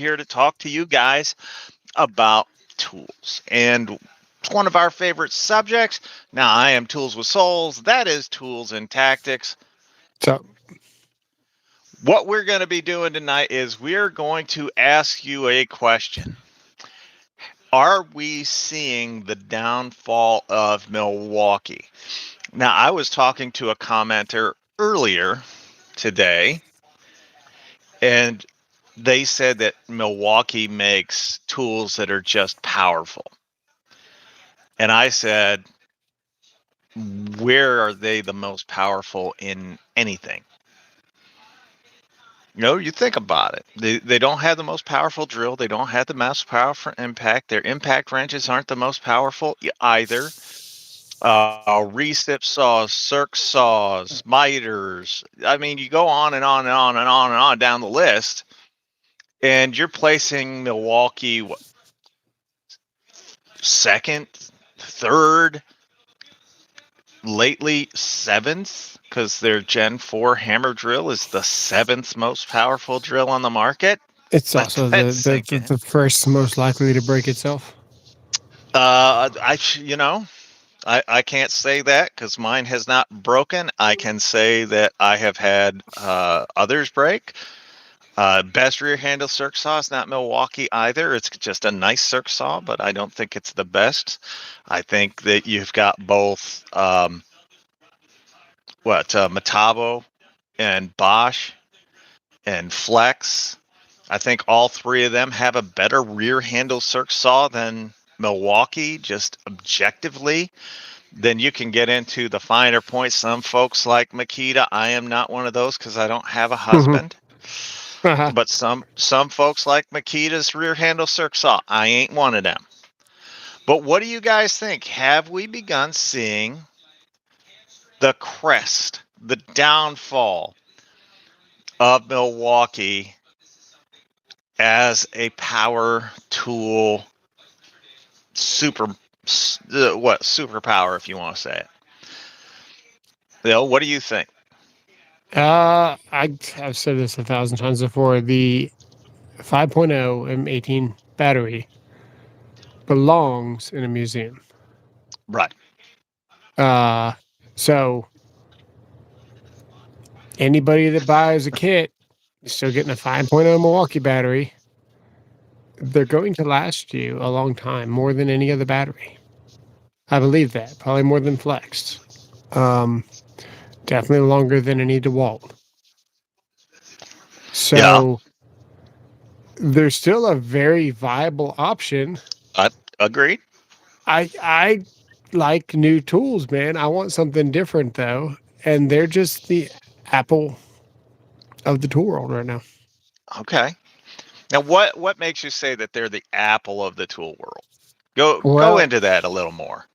here to talk to you guys about tools. And it's one of our favorite subjects. Now, I am Tools with Souls. That is Tools and Tactics. So, What we're going to be doing tonight is we're going to ask you a question. Are we seeing the downfall of Milwaukee? Now, I was talking to a commenter earlier today, and they said that Milwaukee makes tools that are just powerful. And I said, where are they the most powerful in anything? You think about it. They don't have the most powerful drill. They don't have the most powerful impact. Their impact wrenches aren't the most powerful either. Recip saws, circ saws, miters. I mean, you go on and on and on and on and on down the list, and you're placing Milwaukee second, third, lately seventh, because their Gen 4 hammer drill is the seventh most powerful drill on the market. it's Let also that sink in. the first most likely to break itself. I can't say that because mine has not broken. I can say that I have had others break. Best rear handle circ saw is not Milwaukee either. It's just a nice circ saw, but I don't think it's the best. I think that you've got both Metabo and Bosch and Flex. I think all three of them have a better rear handle circ saw than Milwaukee, just objectively. Then you can get into the finer points. Some folks like Makita. I am not one of those because I don't have a husband. But some folks like Makita's rear handle circ saw. I ain't one of them. But what do you guys think? Have we begun seeing the crest, the downfall of Milwaukee as a power tool superpower, if you want to say it? What do you think? I've said this 1,000 times before. The 5.0 M18 battery belongs in a museum. Right. So anybody that buys a kit is still getting a 5.0 Milwaukee battery. They're going to last you a long time, more than any other battery. I believe that. Probably more than Flexed. Definitely longer than any dewalt. So they're still a very viable option. Agreed. I like new tools, man. I want something different though, and they're just the Apple of the tool world right now. Okay. Now, what makes you say that they're the Apple of the tool world? Go Well, into that a little more.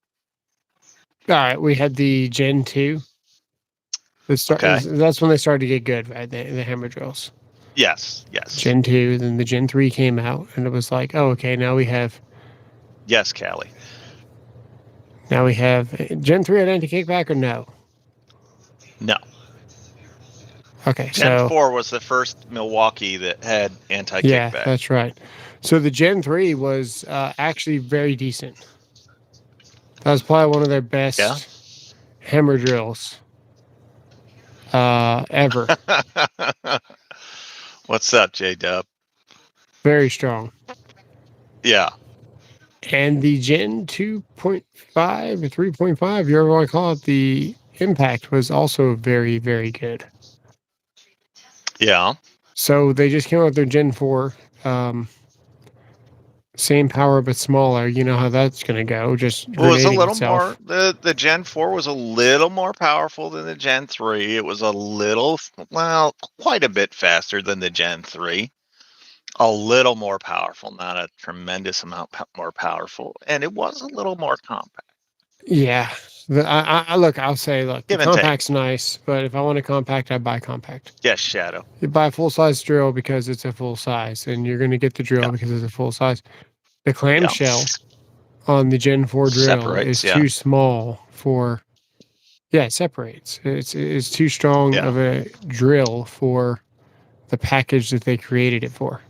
All right, we had the Gen 2. That's when they started to get good, right? The hammer drills. Yes. Gen 2, then the Gen 3 came out, and it was like, oh, okay, now we have... Yes, Callie. Now we have... Gen 3 had anti-kickback or no? No. Okay, Gen 4 was the first Milwaukee that had anti-kickback. Yeah, that's right. So the Gen 3 was actually very decent. That was probably one of their best hammer drills ever. What's up, J-Dub? Very strong. Yeah. And the Gen 2.5 or 3.5, you ever want to call it, the impact was also very, very good. Yeah. So they just came out with their Gen 4. Same power but smaller. You know how that's going to go. Just it was a little itself. more. The Gen 4 was a little more powerful than the Gen 3. It was quite a bit faster than the Gen 3. A little more powerful, not a tremendous amount more powerful, and it was a little more compact. Yeah. I'll say, the compact's nice, but if I want a compact, I buy compact. Yes, Shadow. You buy a full-size drill because it's a full size, and you're going to get the drill because it's a full size. The clamshell on the Gen 4 drill is too small for... Yeah, it separates. It's too strong of a drill for the package that they created it for.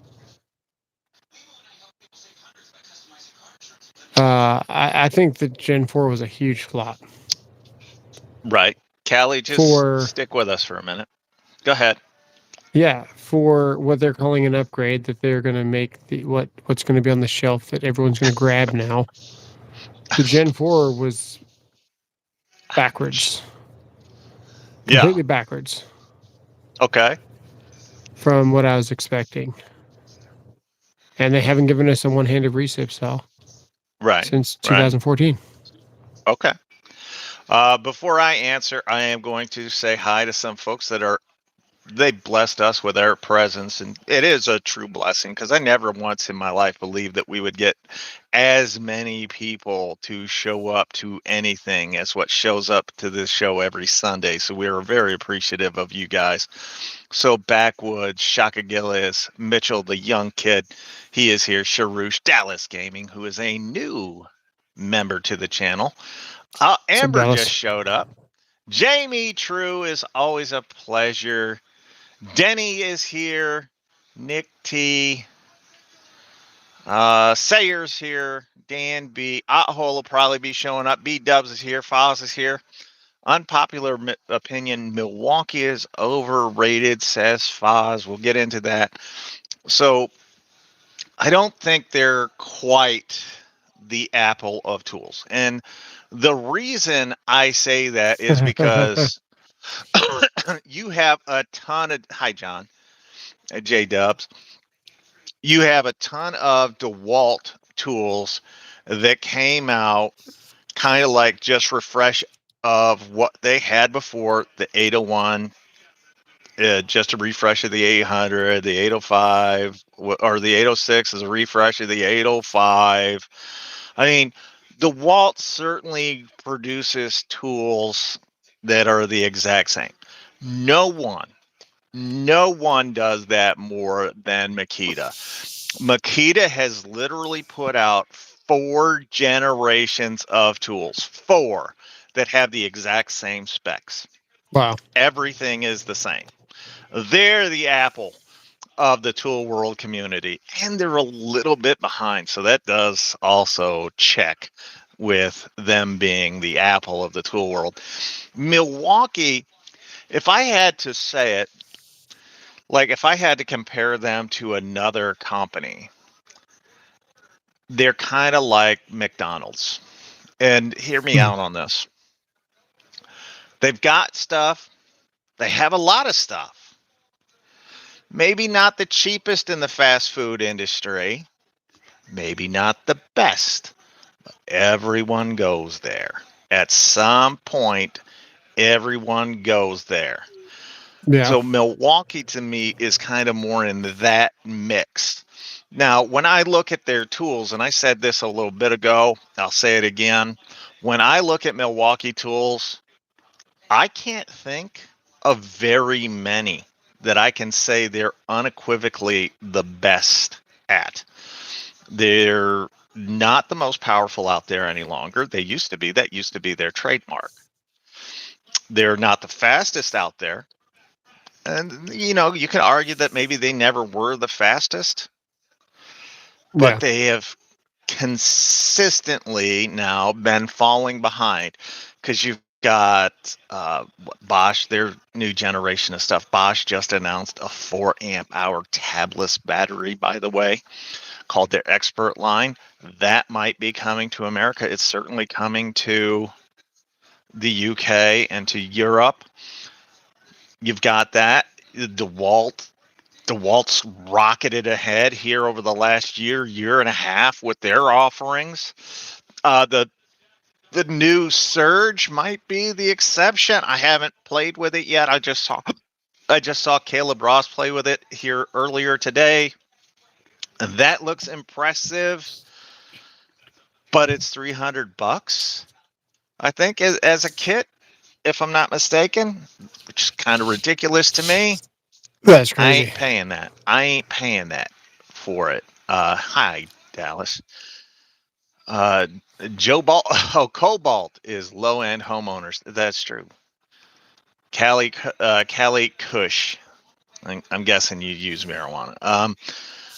I think the Gen 4 was a huge flop. Right. Callie, just stick with us for a minute. Go ahead. Yeah, for what they're calling an upgrade that they're going to make what's going to be on the shelf that everyone's going to grab now. The Gen 4 was backwards. Completely backwards. Okay. From what I was expecting. And they haven't given us a one-handed recip cell. Right. Since 2014. Okay. Before I answer, I am going to say hi to some folks they blessed us with their presence, and it is a true blessing because I never once in my life believed that we would get as many people to show up to anything as what shows up to this show every Sunday. So we are very appreciative of you guys. So Backwoods, Shaka Gillis, Mitchell, the young kid, he is here. Sharush, Dallas Gaming, who is a new member to the channel. Amber just showed up. Jamie True is always a pleasure. Denny is here. Nick T. Sayers here. Dan B. Othole will probably be showing up. B Dubs is here. Foz is here. Unpopular opinion, Milwaukee is overrated, says Foz. We'll get into that. So I don't think they're quite the Apple of tools. And the reason I say that is because you have a ton of, hi, John, J Dubs. You have a ton of DeWalt tools that came out kind of like just refresh of what they had before, the 801, just a refresh of the 800, the 805, or the 806 is a refresh of the 805. I mean, DeWalt certainly produces tools that are the exact same. No one does that more than Makita. Makita has literally put out 4 generations of tools, 4 that have the exact same specs. Wow. Everything is the same. They're the Apple of the tool world community, and they're a little bit behind. So that does also check with them being the Apple of the tool world. Milwaukee, if I had to say it, like if I had to compare them to another company, they're kind of like McDonald's. And hear me out on this. They've got stuff. They have a lot of stuff. Maybe not the cheapest in the fast food industry. Maybe not the best. But everyone goes there. At some point, everyone goes there. Yeah. So Milwaukee to me is kind of more in that mix. Now, when I look at their tools, and I said this a little bit ago, I'll say it again. When I look at Milwaukee tools, I can't think of very many that I can say they're unequivocally the best at. They're not the most powerful out there any longer. They used to be. That used to be their trademark. They're not the fastest out there. And, you know, you can argue that maybe they never were the fastest. But they have consistently now been falling behind because you've got Bosch, their new generation of stuff. Bosch just announced a 4 amp hour tabless battery, by the way, called their Expert line. That might be coming to America. It's certainly coming to the UK and to Europe. You've got that. DeWalt's rocketed ahead here over the last year and a half with their offerings. The new Surge might be the exception. I haven't played with it yet. I just saw Caleb Ross play with it here earlier today. That looks impressive, but it's $300, I think, as a kit, if I'm not mistaken, which is kind of ridiculous to me. That's crazy. I ain't paying that. I ain't paying that for it. Hi, Dallas. Cobalt is low-end homeowners. That's true. Cali Kush. I'm guessing you use marijuana.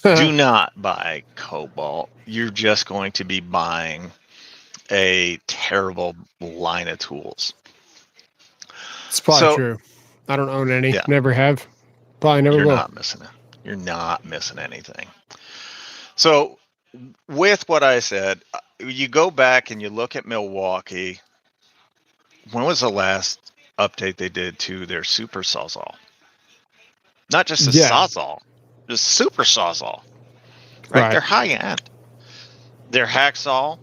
Do not buy Cobalt. You're just going to be buying a terrible line of tools. It's probably true. I don't own any. Yeah. Never have. Probably never will. You're not missing it. You're not missing anything. So with what I said, you go back and you look at Milwaukee. When was the last update they did to their super SoAlz? Not just a SoAlz, just super SoAlz. Right? They're high end. Their hacksaw,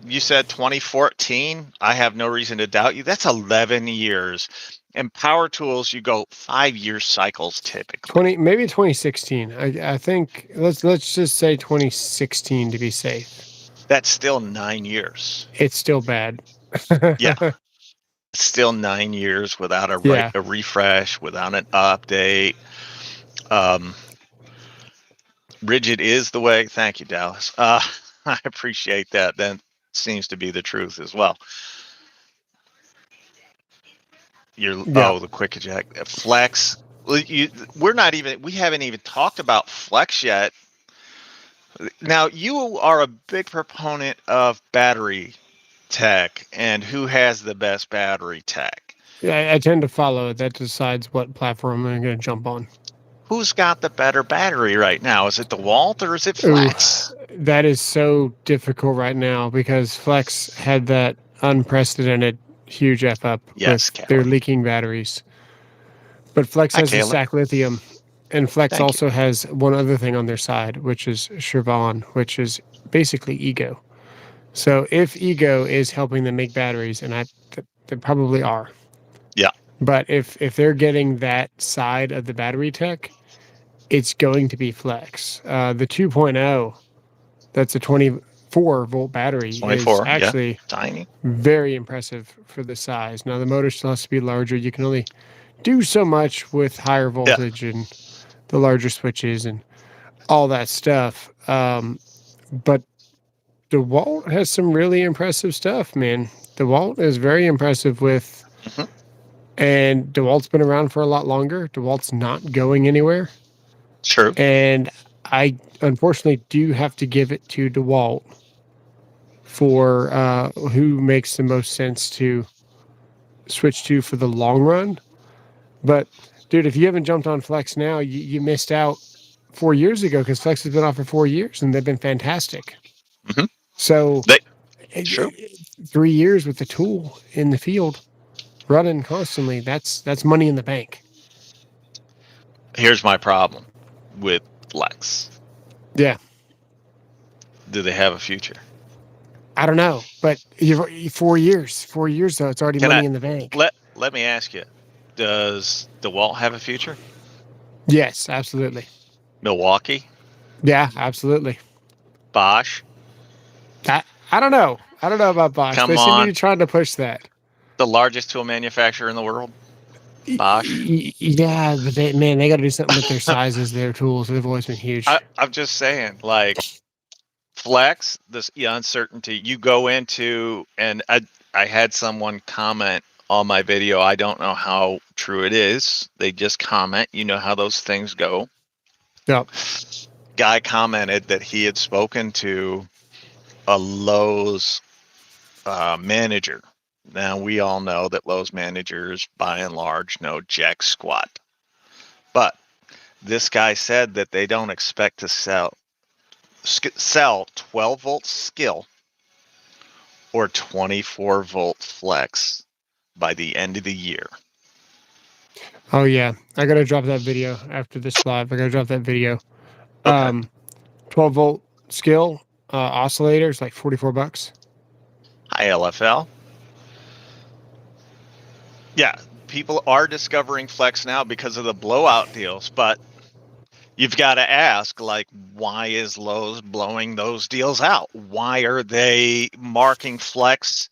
you said 2014. I have no reason to doubt you. That's 11 years. And power tools, you go 5-year cycles typically. Maybe 2016. I think let's just say 2016 to be safe. That's still 9 years. It's still bad. Yeah. Still 9 years without a refresh, without an update. Rigid is the way. Thank you, Dallas. I appreciate that. That seems to be the truth as well. The quick eject flex. We haven't even talked about flex yet. Now you are a big proponent of battery tech and who has the best battery tech. Yeah, I tend to follow. That decides what platform I'm going to jump on. Who's got the better battery right now? Is it DeWalt or is it Flex? That is so difficult right now because Flex had that unprecedented huge F up with their leaking batteries. But Flex has the stack lithium, and Flex also has one other thing on their side, which is Chevron, which is basically Ego. So if Ego is helping them make batteries, and they probably are. Yeah. But if they're getting that side of the battery tech, it's going to be Flex. The 2.0, that's a 24-volt battery, is actually tiny, very impressive for the size. Now, the motor still has to be larger. You can only do so much with higher voltage and the larger switches and all that stuff. But dewalt has some really impressive stuff, man. dewalt is very impressive with... And dewalt's been around for a lot longer. dewalt's not going anywhere. True. And I unfortunately do have to give it to dewalt for who makes the most sense to switch to for the long run. But, dude, if you haven't jumped on Flex now, you missed out 4 years ago because Flex has been out for 4 years and they've been fantastic. So, 3 years with the tool in the field, running constantly, that's money in the bank. Here's my problem with Flex. Yeah. Do they have a future? I don't know, but 4 years. 4 years though, it's already money in the bank. Let me ask you: does DeWalt have a future? Yes, absolutely. Milwaukee? Yeah, absolutely. Bosch? I don't know. I don't know about Bosch. They seem to be trying to push that. The largest tool manufacturer in the world? Bosch? Yeah, but they got to do something with their sizes, their tools. They've always been huge. I'm just saying, like, Flex, this uncertainty, you go into, and I had someone comment on my video. I don't know how true it is. They just comment. You know how those things go. Yep. Guy commented that he had spoken to a Lowe's manager. Now, we all know that Lowe's managers, by and large, know jack squat. But this guy said that they don't expect to sell 12-volt skill or 24-volt flex by the end of the year. Oh, yeah. I got to drop that video after this live. I got to drop that video. Okay. 12-volt skill oscillators, like $44. High LFL. Yeah, people are discovering flex now because of the blowout deals, but you've got to ask, like, why is Lowe's blowing those deals out? Why are they marking flex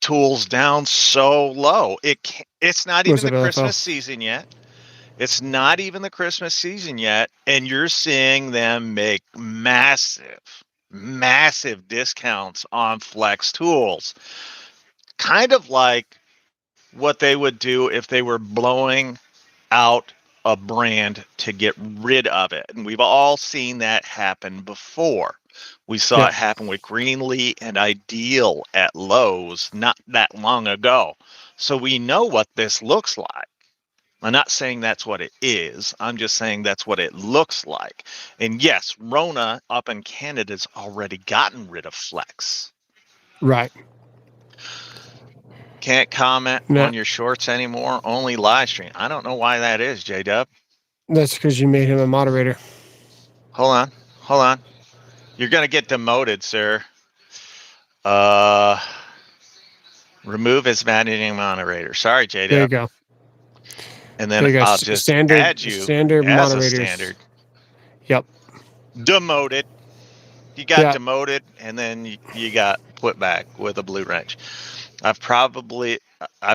tools down so low? It's not even the Christmas season yet. It's not even the Christmas season yet, and you're seeing them make massive discounts on flex tools. Kind of like what they would do if they were blowing out a brand to get rid of it. And we've all seen that happen before. We saw it happen with Greenlee and Ideal at Lowe's not that long ago. So we know what this looks like. I'm not saying that's what it is. I'm just saying that's what it looks like. And yes, Rona up in Canada's already gotten rid of Flex. Right. Can't comment on your shorts anymore. Only live stream. I don't know why that is, J-Dub. That's because you made him a moderator. Hold on. You're going to get demoted, sir. Remove as managing moderator. Sorry, J-Dub. There you go. And then I'll just add you standard as moderators. a standard. Yep. Demoted. You got demoted, and then you got put back with a blue wrench. I've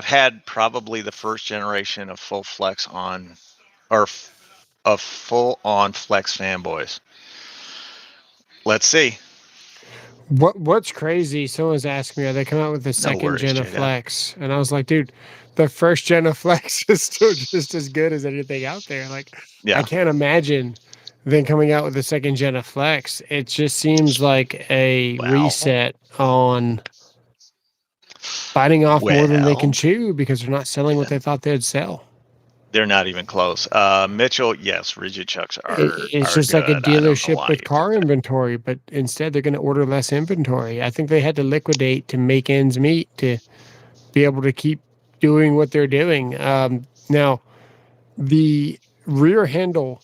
had probably the first generation of full flex on, or of full on flex fanboys. Let's see. What's crazy? Someone's asking me, are they come out with the second gen of Flex? And I was like, dude, the first gen of Flex is still just as good as anything out there. Like, I can't imagine them coming out with the second gen of Flex. It just seems like a reset on biting off more than they can chew because they're not selling what they thought they'd sell. They're not even close. Mitchell, yes, rigid chucks are. It's just like a dealership with car inventory, but instead they're going to order less inventory. I think they had to liquidate to make ends meet to be able to keep doing what they're doing. Now, the rear handle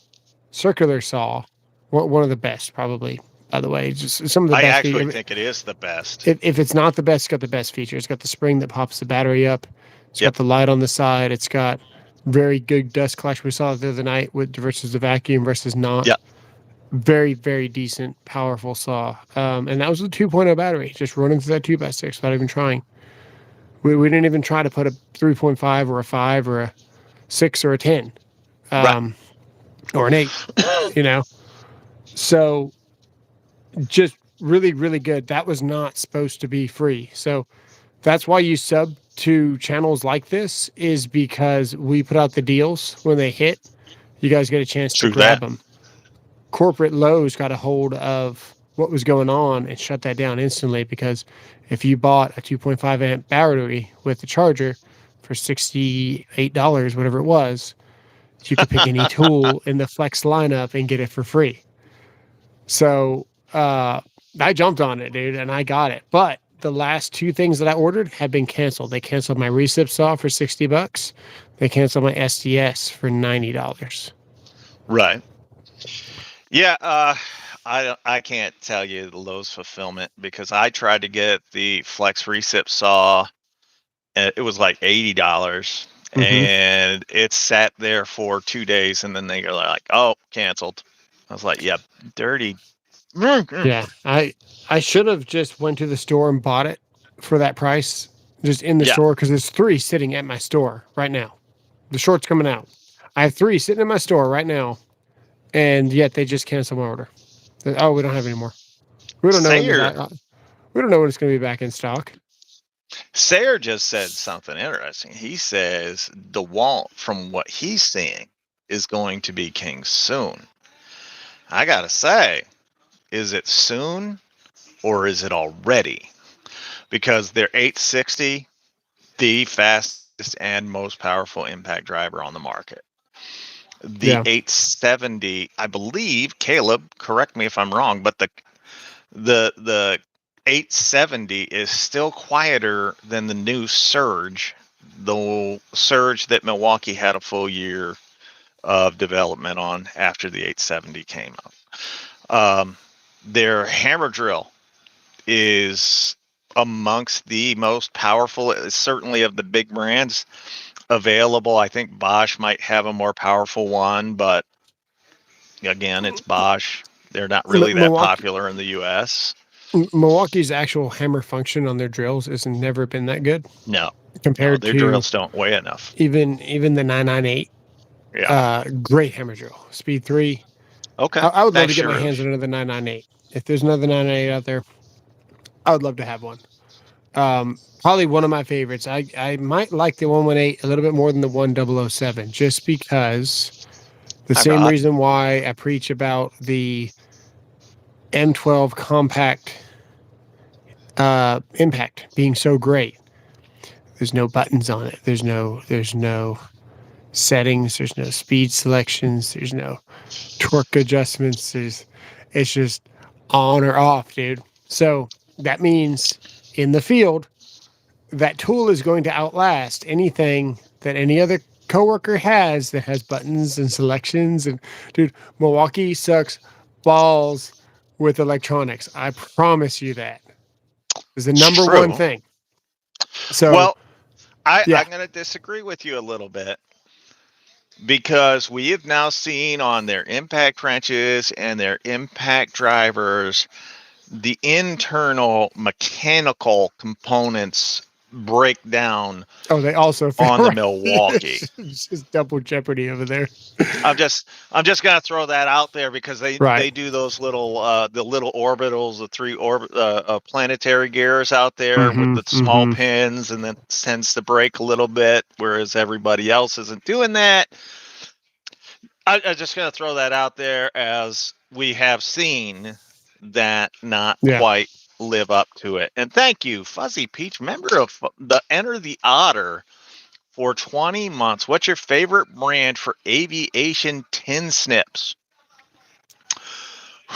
circular saw, one of the best, probably. By the way, just some of the best. I actually think it is the best. If it's not the best, it's got the best features. It's got the spring that pops the battery up. It's got the light on the side. It's got very good dust collection. We saw it the other night versus the vacuum versus not. Yeah. Very, very decent, powerful saw. And that was a 2.0 battery, just running through that 2x6 without even trying. We didn't even try to put a 3.5 or a 5 or a 6 or a 10. Or an 8, you know. So just really, really good. That was not supposed to be free. So that's why you sub to channels like this, is because we put out the deals when they hit. You guys get a chance to grab them. Corporate Lowe's got a hold of what was going on and shut that down instantly, because if you bought a 2.5 amp battery with the charger for $68, whatever it was, you could pick any tool in the Flex lineup and get it for free. So I jumped on it, dude, and I got it. But the last two things that I ordered have been canceled. They canceled my recip saw for $60. They canceled my SDS for $90. Right. Yeah. I can't tell you the Lowe's fulfillment, because I tried to get the Flex recip saw, and it was like $80, and it sat there for 2 days, and then they were like, "Oh, canceled." I was like, "Yeah, dirty." Yeah, I should have just went to the store and bought it for that price, just in the store, because there's 3 sitting at my store right now. The short's coming out. I have 3 sitting in my store right now, and yet they just canceled my order. Oh, we don't have any more. We don't know. We don't know when it's going to be back in stock. Sayer just said something interesting. He says dewalt, from what he's seeing, is going to be king soon. I gotta say, is it soon or is it already? Because they're 860, the fastest and most powerful impact driver on the market. The 870, I believe, Caleb, correct me if I'm wrong, but the 870 is still quieter than the new Surge, the Surge that Milwaukee had a full year of development on after the 870 came out. Their hammer drill is amongst the most powerful, certainly of the big brands available. I think Bosch might have a more powerful one, but again, it's Bosch. They're not really that popular in the U.S. Milwaukee's actual hammer function on their drills has never been that good. No, compared their drills don't weigh enough. Even the 998. Yeah. Great hammer drill. Speed 3. Okay. I would love to get my hands on another 998. If there's another 998 out there, I would love to have one. Probably one of my favorites. I might like the 118 a little bit more than the 1007, just because the same reason why I preach about the M12 compact impact being so great. There's no buttons on it. There's no settings. There's no speed selections. There's no torque adjustments. It's just on or off, dude. So that means in the field, that tool is going to outlast anything that any other coworker has that has buttons and selections. And dude, Milwaukee sucks balls with electronics. I promise you that. Is the number one thing. So, well, yeah. I'm going to disagree with you a little bit, because we have now seen on their impact wrenches and their impact drivers, the internal mechanical components break down. Oh, they also on the Milwaukee. It's just double jeopardy over there. I'm just gonna throw that out there, because they do those little the little orbitals, the three planetary gears out there with the small pins, and then tends to break a little bit, whereas everybody else isn't doing that. I'm just gonna throw that out there, as we have seen that not quite live up to it. And thank you, Fuzzy Peach, member of the Enter the Otter, for 20 months. What's your favorite brand for aviation tin snips?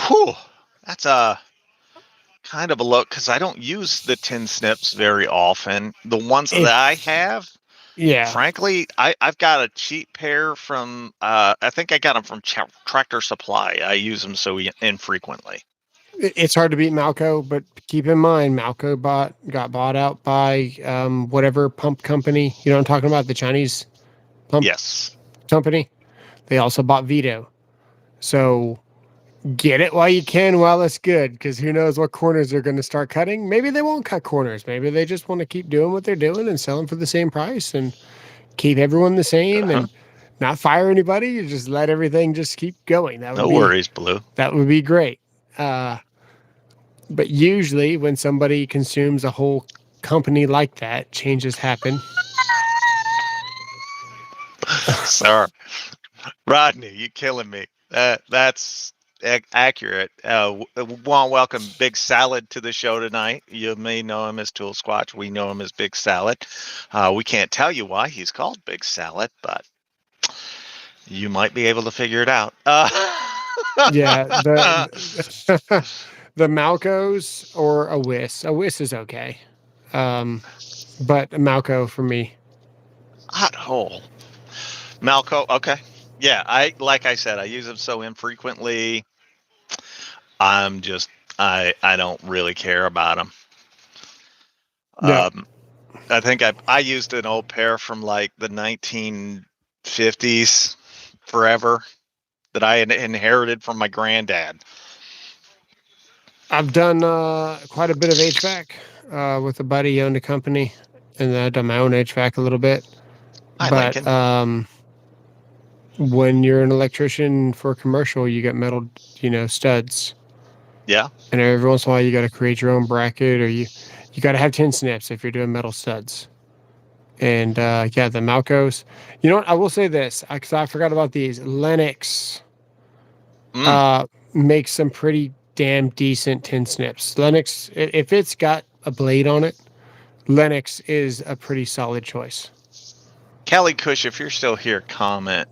Whew, that's a kind of a look, because I don't use the tin snips very often. The ones that I have, frankly, I've got a cheap pair from, I think I got them from Tractor Supply. I use them so infrequently. It's hard to beat Malco, but keep in mind, Malco got bought out by whatever pump company. You know what I'm talking about? The Chinese pump company. They also bought Vito. So get it while you can, while it's good, because who knows what corners they're going to start cutting. Maybe they won't cut corners. Maybe they just want to keep doing what they're doing and selling for the same price and keep everyone the same and not fire anybody. You just let everything just keep going. That would no worries, Blue. That would be great. But usually when somebody consumes a whole company like that, changes happen. Sorry. Rodney, you killing me. That's accurate. Welcome Big Salad to the show tonight. You may know him as Tool Squatch. We know him as Big Salad. We can't tell you why he's called Big Salad, but you might be able to figure it out. Yeah, the Malcos or a Wiss. A Wiss is okay. But Malco for me. Hot hole. Malco, okay. Yeah, like I said, I use them so infrequently. I'm just I don't really care about them. Yeah. I think I used an old pair from like the 1950s forever that I had inherited from my granddad. I've done quite a bit of HVAC with a buddy. Owned a company, and I've done my own HVAC a little bit. But when you're an electrician for commercial, you get metal, studs. Yeah. And every once in a while, you got to create your own bracket, or you got to have tin snips if you're doing metal studs. And the Malcos. You know what? I will say this, because I forgot about these. Lennox makes some pretty damn decent tin snips. Lennox, if it's got a blade on it, Lennox is a pretty solid choice. Kelly Cush, if you're still here, comment.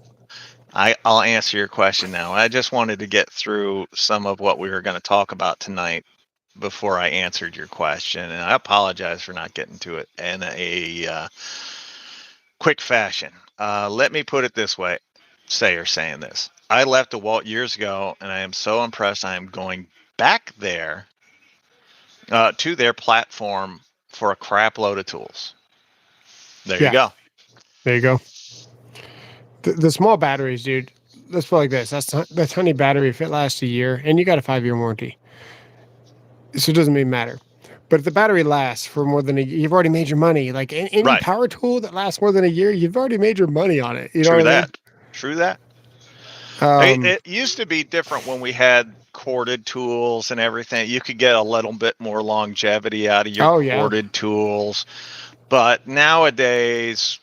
I'll answer your question now. I just wanted to get through some of what we were going to talk about tonight before I answered your question, and I apologize for not getting to it in a quick fashion. Let me put it this way, saying this. I left DeWalt years ago, and I am so impressed. I am going back there to their platform for a crap load of tools. There you go. There you go. The small batteries, dude. Let's put it like this. That tiny battery, if it lasts a year, and you got a 5-year warranty, so it doesn't even matter. But if the battery lasts for more than a year, you've already made your money. Like any power tool that lasts more than a year, you've already made your money on it. You know what I mean? True that. It used to be different when we had corded tools and everything. You could get a little bit more longevity out of your corded tools. But nowadays,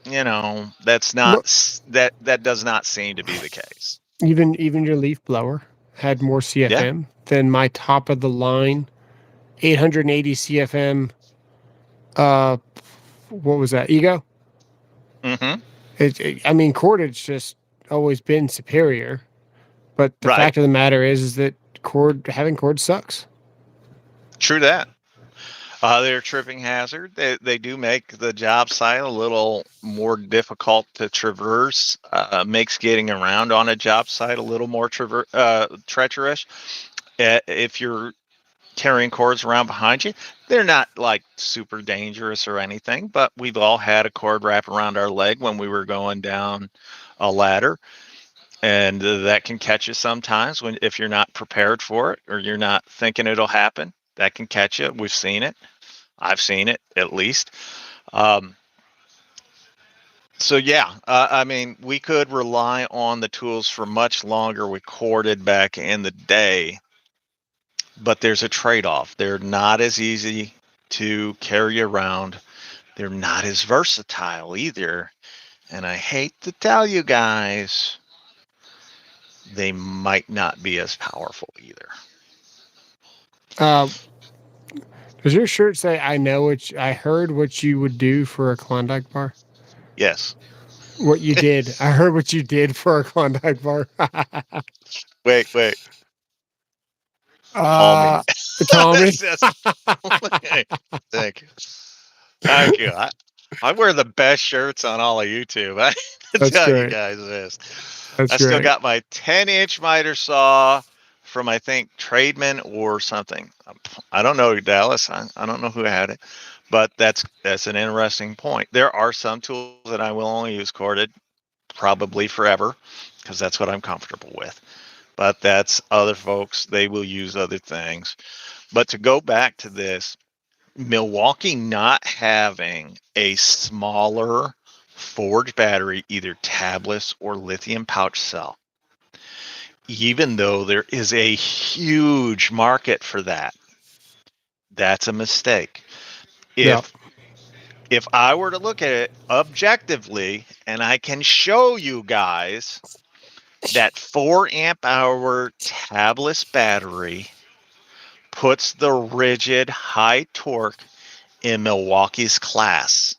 that's not that does not seem to be the case. Even your leaf blower had more CFM than my top of the line 880 CFM. Uh, what was that? Ego. Mm-hmm. I mean, cordage just always been superior, but the Right. fact of the matter is that having cord sucks. True that. They're a tripping hazard. They do make the job site a little more difficult to traverse. Makes getting around on a job site a little more treacherous. If you're carrying cords around behind you, they're not like super dangerous or anything, but we've all had a cord wrap around our leg when we were going down a ladder, and that can catch you sometimes when if you're not prepared for it or you're not thinking it'll happen. That can catch you. We've seen it. I've seen it at least. Um, so yeah, I mean, we could rely on the tools for much longer. We corded back in the day, but there's a trade-off. They're not as easy to carry around. They're not as versatile either. And I hate to tell you guys, they might not be as powerful either. Does your shirt say I heard what you would do for a Klondike bar? Yes. What you did. I heard what you did for a Klondike bar. Wait. Call me. Tommy. Thank you. Thank you. I wear the best shirts on all of YouTube. I That's tell you great. guys this. That's I still great. got my 10-inch miter saw from, I think, Trademan or something. I don't know, Dallas. I don't know who had it, but that's an interesting point. There are some tools that I will only use corded, probably forever, because that's what I'm comfortable with. But that's other folks. They will use other things. But to go back to this, Milwaukee not having a smaller forged battery, either tabless or lithium pouch cell, even though there is a huge market for that, that's a mistake. If I were to look at it objectively, and I can show you guys that 4 amp hour tabless battery puts the rigid high torque in Milwaukee's class.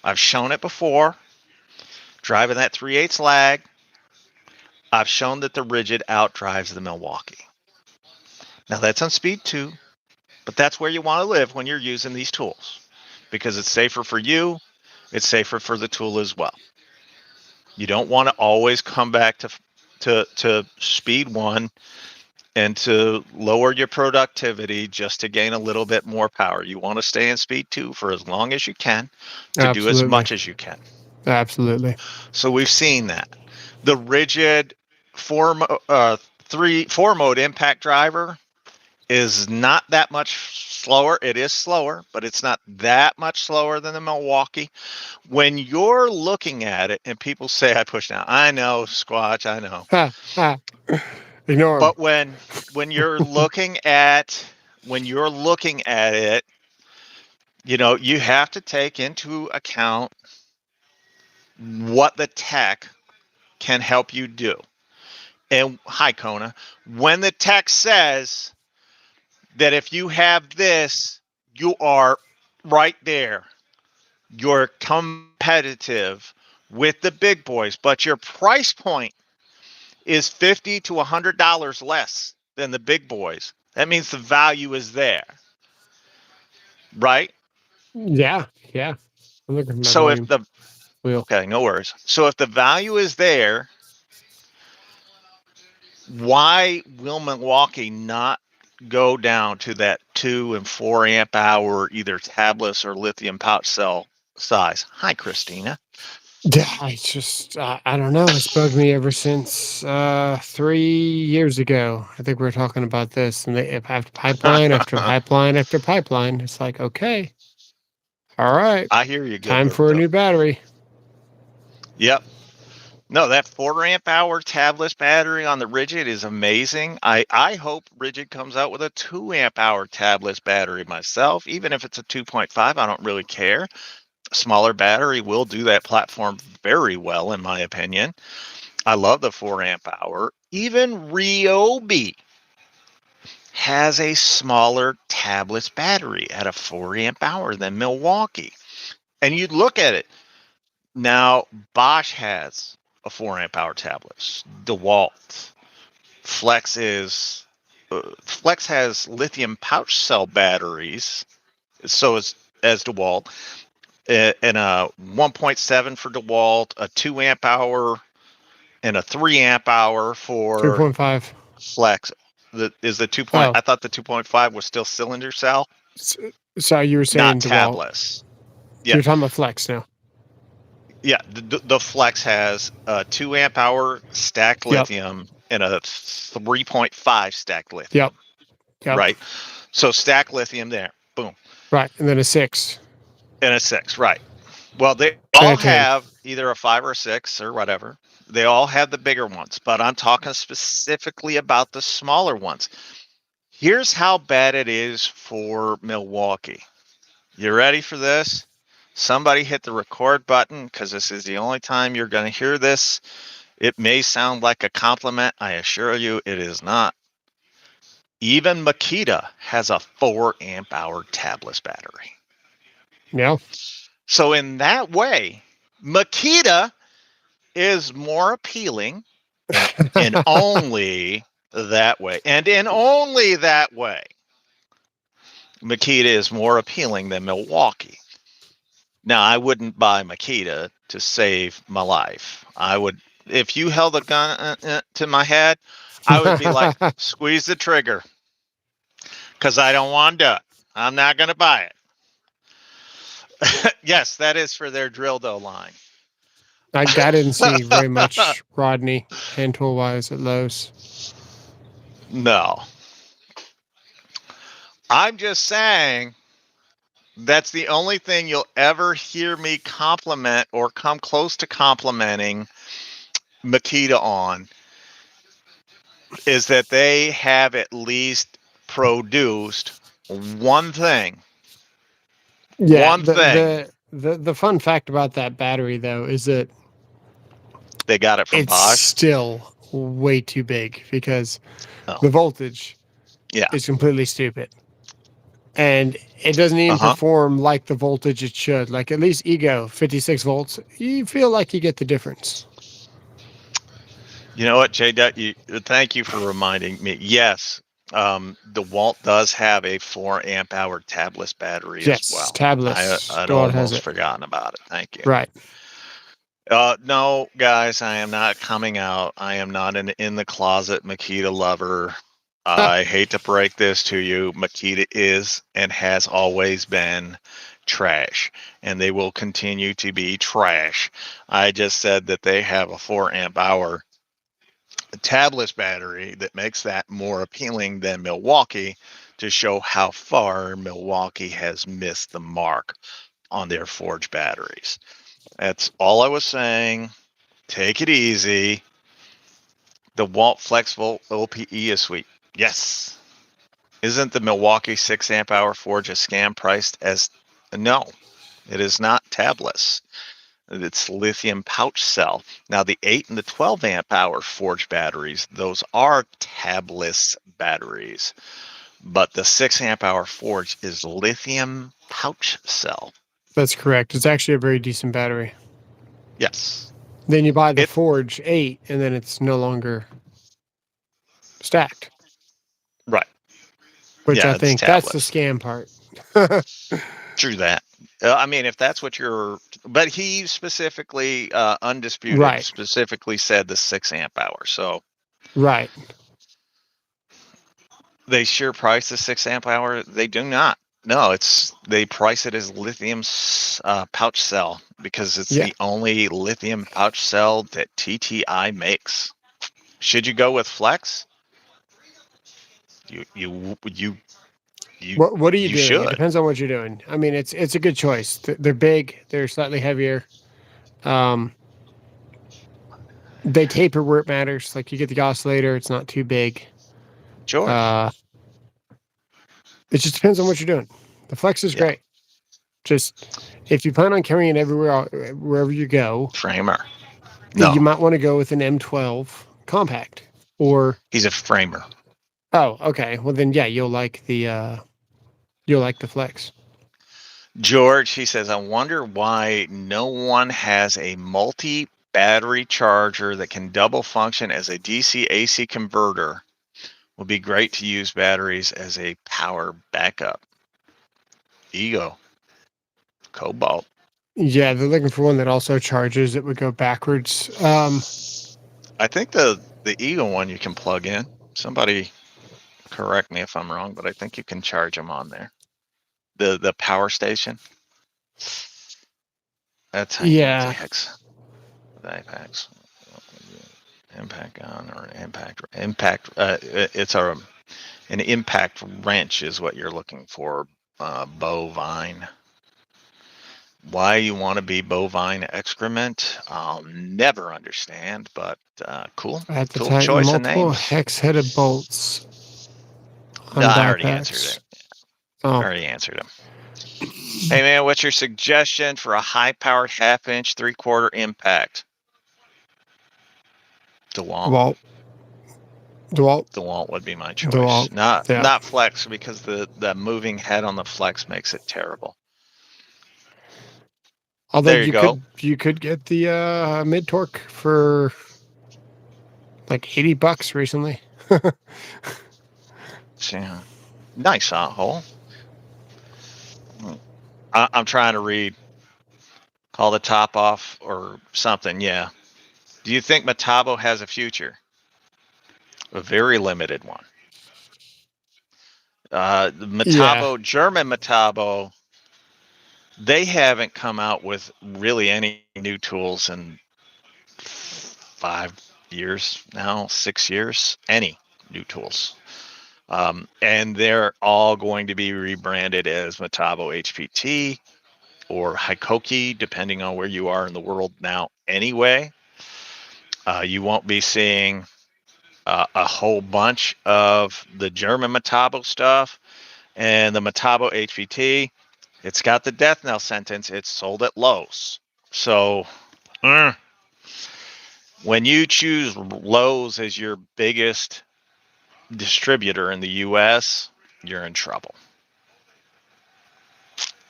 I've shown it before. Driving that 3/8 lag, I've shown that the rigid outdrives the Milwaukee. Now that's on speed 2, but that's where you want to live when you're using these tools, because it's safer for you, it's safer for the tool as well. You don't want to always come back to speed 1 and to lower your productivity just to gain a little bit more power. You want to stay in speed 2 for as long as you can to do as much as you can. Absolutely. So we've seen that. The rigid 4-mode impact driver is not that much slower. It is slower, but it's not that much slower than the Milwaukee. When you're looking at it, and people say I push down, I know, Squatch, I know. Ignore but when you're looking at it, you have to take into account what the tech can help you do. And hi, Kona. When the tech says that if you have this, you are right there. You're competitive with the big boys, but your price point is $50 to $100 less than the big boys. That means the value is there, right? Yeah. I'm looking for my So volume wheel. okay, no worries. So if the value is there, why will Milwaukee not go down to that 2 and 4 amp hour, either tabless or lithium pouch cell size? Hi, Christina. Yeah, I don't know. It's bugged me ever since 3 years ago. I think we were talking about this, and they have pipeline after pipeline after pipeline. It's like, okay, all right, I hear you. Time for a new battery. Yep. No, that 4 amp hour tabless battery on the Rigid is amazing. I hope Rigid comes out with a 2 amp hour tabless battery myself. Even if it's a 2.5, I don't really care. A smaller battery will do that platform very well, in my opinion. I love the 4 amp hour. Even ryobi has a smaller tabless battery at a 4 amp hour than Milwaukee. And you'd look at it. Now, Bosch has a 4 amp hour tablet. DeWalt. Flex has lithium pouch cell batteries. So as DeWalt. And a 1.7 for DeWalt, a 2 amp hour, and a 3 amp hour for 2.5 Flex. Is the 2. Oh. I thought the 2.5 was still cylinder cell. So you were saying not tabless. Yeah. You're talking about Flex now. Yeah, the Flex has a 2 amp hour stacked lithium and a 3.5 stacked lithium. Yep. Right. So stacked lithium there. Boom. Right. And then a 6. And a 6. Right. Well, they all have either a 5 or a 6 or whatever. They all have the bigger ones, but I'm talking specifically about the smaller ones. Here's how bad it is for Milwaukee. You ready for this? Somebody hit the record button, because this is the only time you're going to hear this. It may sound like a compliment. I assure you it is not. Even Makita has a 4 amp hour tabless battery. Yeah. So in that way, Makita is more appealing in only that way. And in only that way, Makita is more appealing than Milwaukee. Now, I wouldn't buy Makita to save my life. I would, if you held a gun to my head, I would be like, squeeze the trigger, because I don't want to. I'm not going to buy it. Yes, that is for their drill dough line. I didn't see very much Rodney hand tool wise at Lowe's. No. I'm just saying that's the only thing you'll ever hear me compliment or come close to complimenting Makita on, is that they have at least produced one thing. Yeah, one thing. The fun fact about that battery, though, is that they got it from Bosch. It's still way too big, because the voltage is completely stupid. And it doesn't even perform like the voltage it should. Like, at least Ego, 56 volts, you feel like you get the difference. You know what, Jay? Thank you for reminding me. Yes, DeWalt does have a 4 amp hour tabless battery as well. Tabless. I'd almost forgotten about it. Thank you. Right. No, guys, I am not coming out. I am not an in the closet Makita lover. I hate to break this to you. Makita is and has always been trash, and they will continue to be trash. I just said that they have a 4 amp hour tabless battery that makes that more appealing than Milwaukee, to show how far Milwaukee has missed the mark on their forged batteries. That's all I was saying. Take it easy. The DeWalt FlexVolt OPE is sweet. Yes. Isn't the Milwaukee 6 amp hour forge a scam priced as? No, it is not tabless. It's lithium pouch cell. Now, the 8 and the 12 amp hour forged batteries, those are tabless batteries. But the 6 amp hour forge is lithium pouch cell. That's correct. It's actually a very decent battery. Yes. Then you buy the Forge 8, and then it's no longer stacked. Right. Which I think that's the scam part. True that. I mean, if that's what you're... But he specifically, undisputed, specifically said the 6 amp hour. So... Right. They sure price the 6 amp hour. They do not. No, they price it as lithium pouch cell, because it's the only lithium pouch cell that TTI makes. Should you go with Flex? You what are you doing? Should. It depends on what you're doing. I mean, it's a good choice. They're big. They're slightly heavier. They taper where it matters. Like, you get the oscillator, it's not too big. Sure. It just depends on what you're doing. The Flex is great. Just, if you plan on carrying it everywhere, wherever you go, framer. No. You might want to go with an M12 compact, or he's a framer. Oh, okay. Well, then, yeah, you'll like the Flex. George, he says, I wonder why no one has a multi-battery charger that can double function as a DC AC converter. Would be great to use batteries as a power backup. Ego. Cobalt. Yeah, they're looking for one that also charges. It would go backwards. I think the Eagle one you can plug in. Somebody correct me if I'm wrong, but I think you can charge them on there. The power station. That's how you multi-hex with IPACs. Impact gun or impact. It's an impact wrench is what you're looking for. Bovine. Why you want to be bovine excrement, I'll never understand, but cool. I have to Cool tighten choice of multiple names. hex-headed bolts No, on I die already answered packs. it. Oh. I already answered him. Hey man, what's your suggestion for a high-powered half-inch, three-quarter impact? DeWalt. DeWalt would be my choice. Not Flex, because the moving head on the Flex makes it terrible. Although you could get the mid torque for like $80 recently. Yeah. Nice hole. I'm trying to read. Call the top off or something. Yeah. Do you think Metabo has a future? A very limited one. The Metabo, German Metabo, they haven't come out with really any new tools in 5 years now, 6 years, any new tools. And they're all going to be rebranded as Metabo HPT or Hikoki, depending on where you are in the world now anyway. You won't be seeing a whole bunch of the German Metabo stuff and the Metabo HPT. It's got the death knell sentence. It's sold at Lowe's. So when you choose Lowe's as your biggest distributor in the U.S., you're in trouble.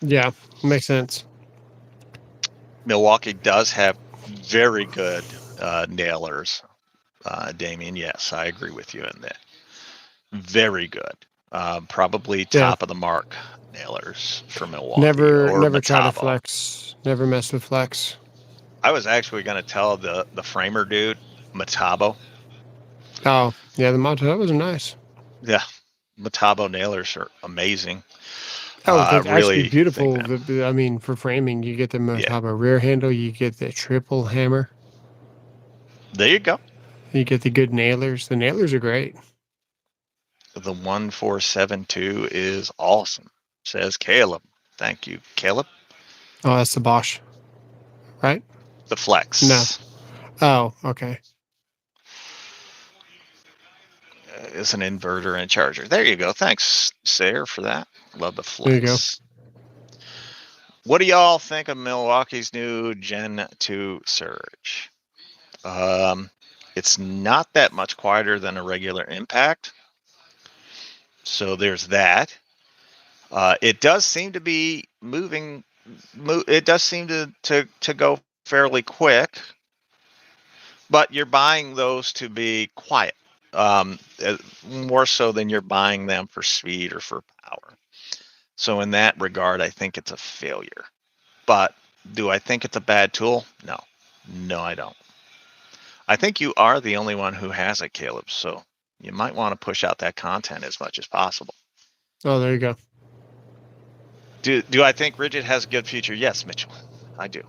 Yeah, makes sense. Milwaukee does have very good nailers, Damien. Yes, I agree with you in that. Very good. Probably top of the mark nailers for Milwaukee. Never tried a Flex. Never messed with Flex. I was actually going to tell the framer dude, Metabo. Oh, yeah, the Metabos are nice. Yeah, Metabo nailers are amazing. Oh, they're actually beautiful. I mean, for framing, you get the Metabo rear handle, you get the triple hammer. There you go. You get the good nailers. The nailers are great. The 1472 is awesome, says Caleb. Thank you, Caleb. Oh, that's the Bosch, right? The Flex. No. Oh, okay. It's an inverter and a charger. There you go. Thanks, Sarah, for that. Love the Flex. There you go. What do y'all think of Milwaukee's new Gen 2 Surge? It's not that much quieter than a regular Impact. So there's that. It does seem to be moving. It does seem to go fairly quick. But you're buying those to be quiet. More so than you're buying them for speed or for power. So in that regard, I think it's a failure. But do I think it's a bad tool? No. No, I don't. I think you are the only one who has it, Caleb. So you might want to push out that content as much as possible. Oh, there you go. Do I think Rigid has a good future? Yes, Mitchell, I do.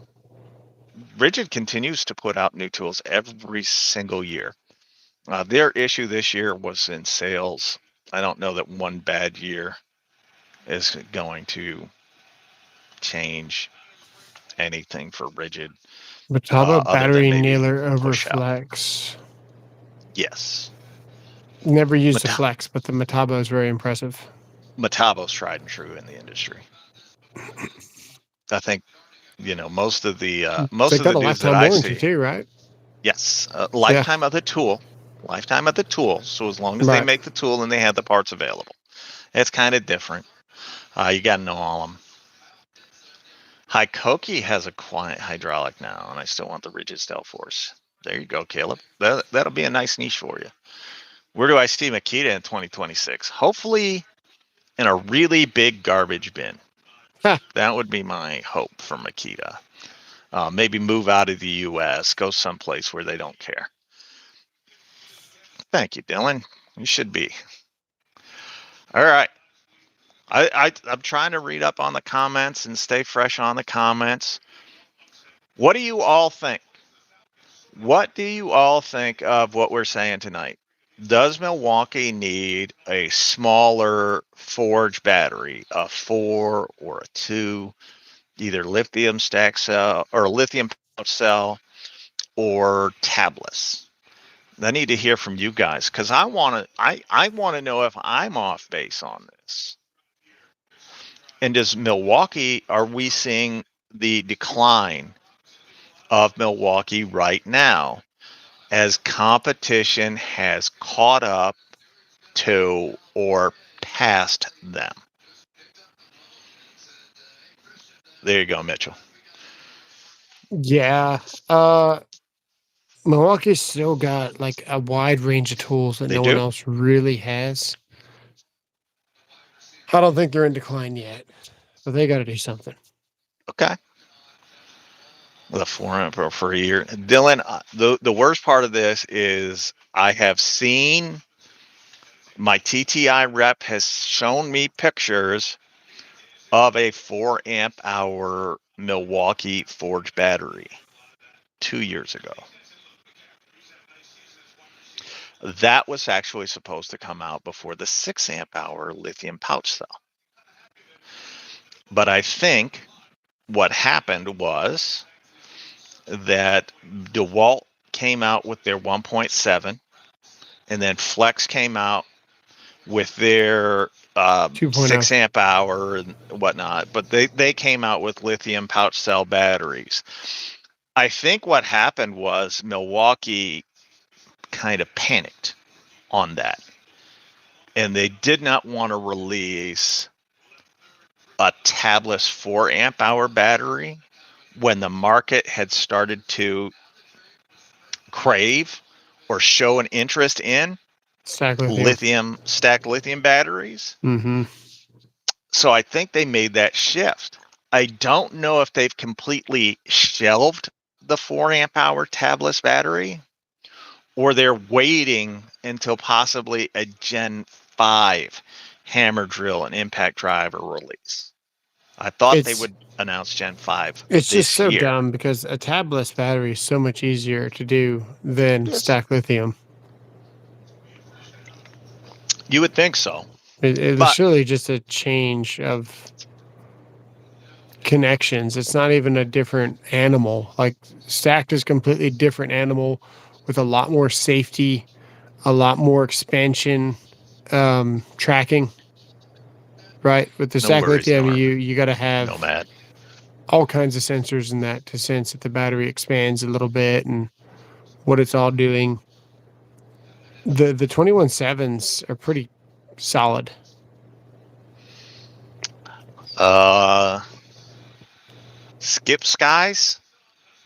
Rigid continues to put out new tools every single year. Their issue this year was in sales. I don't know that one bad year is going to change anything for Rigid. Metabo battery nailer over Flex. Yes. Never used a Flex, but the Metabo is very impressive. Metabo's tried and true in the industry. I think, most of the dudes that I see too, right? Yes, lifetime of the tool. Lifetime of the tool. So as long as they make the tool and they have the parts available. It's kind of different. You got to know all of them. Hikoki has a quiet hydraulic now, and I still want the rigid steel force. There you go, Caleb. That'll be a nice niche for you. Where do I see Makita in 2026? Hopefully in a really big garbage bin. That would be my hope for Makita. Maybe move out of the U.S., go someplace where they don't care. Thank you, Dylan. You should be. All right. I'm trying to read up on the comments and stay fresh on the comments. What do you all think? What do you all think of what we're saying tonight? Does Milwaukee need a smaller forge battery, a 4 or a 2, either lithium stack cell or lithium pouch cell or tabless? I need to hear from you guys because I want to know if I'm off base on this. And does Milwaukee, are we seeing the decline of Milwaukee right now as competition has caught up to or past them? There you go, Mitchell. Yeah. Milwaukee's still got like a wide range of tools that no one else really has. I don't think they're in decline yet, but they got to do something. Okay. The 4 for a year. Dylan, the worst part of this is I have seen my TTI rep has shown me pictures of a 4 amp hour Milwaukee forge battery 2 years ago. That was actually supposed to come out before the 6 amp hour lithium pouch cell. But I think what happened was that dewalt came out with their 1.7, and then Flex came out with their 6 amp hour and whatnot. But they came out with lithium pouch cell batteries. I think what happened was Milwaukee kind of panicked on that, and they did not want to release a tabless 4 amp hour battery when the market had started to crave or show an interest in stacked lithium batteries. Mm-hmm. So I think they made that shift. I don't know if they've completely shelved the 4 amp hour tabless battery, or they're waiting until possibly a Gen 5 hammer drill and impact driver release. I thought they would announce Gen 5 It's just so dumb because a tabless battery is so much easier to do than stacked lithium. You would think so. It's really just a change of connections. It's not even a different animal. Like stacked is a completely different animal with a lot more safety, a lot more expansion, tracking. Right, with the stacked lithium, you got to have all kinds of sensors in that to sense that the battery expands a little bit and what it's all doing. The 21.7s are pretty solid. Skip skies?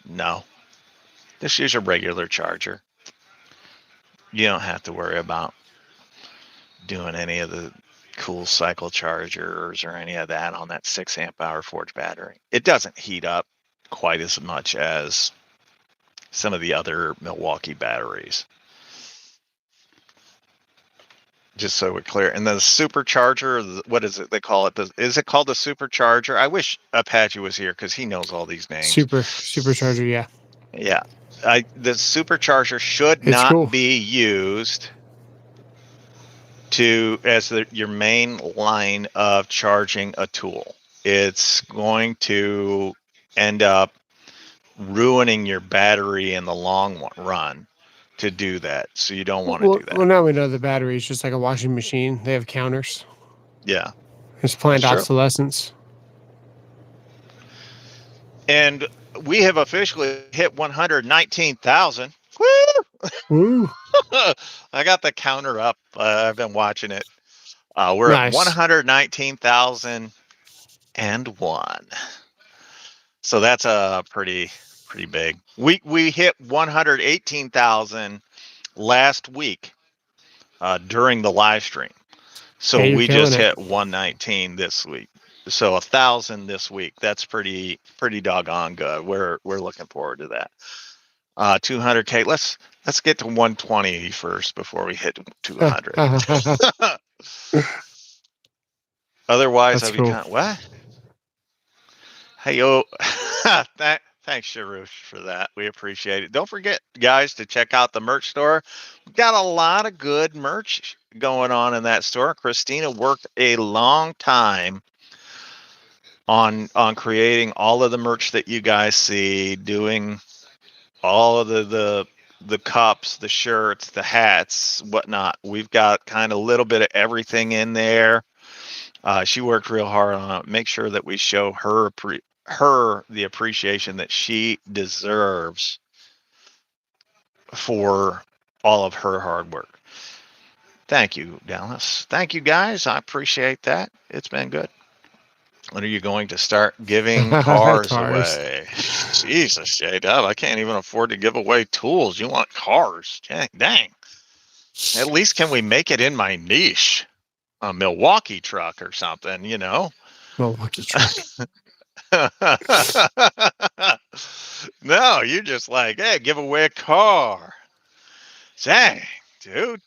No. Just use a regular charger. You don't have to worry about doing any of the cool cycle chargers or any of that on that 6 amp hour forge battery. It doesn't heat up quite as much as some of the other Milwaukee batteries. Just so we're clear. And the supercharger, what is it they call it? Is it called the supercharger? I wish Apache was here because he knows all these names. Supercharger, yeah. Yeah. The supercharger should not be used as your main line of charging a tool. It's going to end up ruining your battery in the long run to do that. So you don't want to do that. Well, now we know the battery is just like a washing machine. They have counters. Yeah. It's planned obsolescence. And we have officially hit 119,000. Woo! I got the counter up. I've been watching it. We're at Nice. 119,001. So that's pretty big. We hit 118,000 last week during the live stream. So Hey, you're we killing just it. hit 119 this week. So 1,000 this week. That's pretty doggone good. We're looking forward to that. 200K. Let's get to 120 first before we hit 200. Otherwise, That's I'll be cool. what? Hey, yo. Thanks, Sharush, for that. We appreciate it. Don't forget, guys, to check out the merch store. We've got a lot of good merch going on in that store. Christina worked a long time on creating all of the merch that you guys see, doing all of the cups, the shirts, the hats, whatnot. We've got kind of a little bit of everything in there. She worked real hard on it. Make sure that we show her the appreciation that she deserves for all of her hard work. Thank you, Dallas. Thank you, guys. I appreciate that. It's been good. When are you going to start giving cars away? Jesus, J-Dub, I can't even afford to give away tools. You want cars? Dang. At least can we make it in my niche? A Milwaukee truck or something, Milwaukee truck. No, you're just like, hey, give away a car. Dang, dude.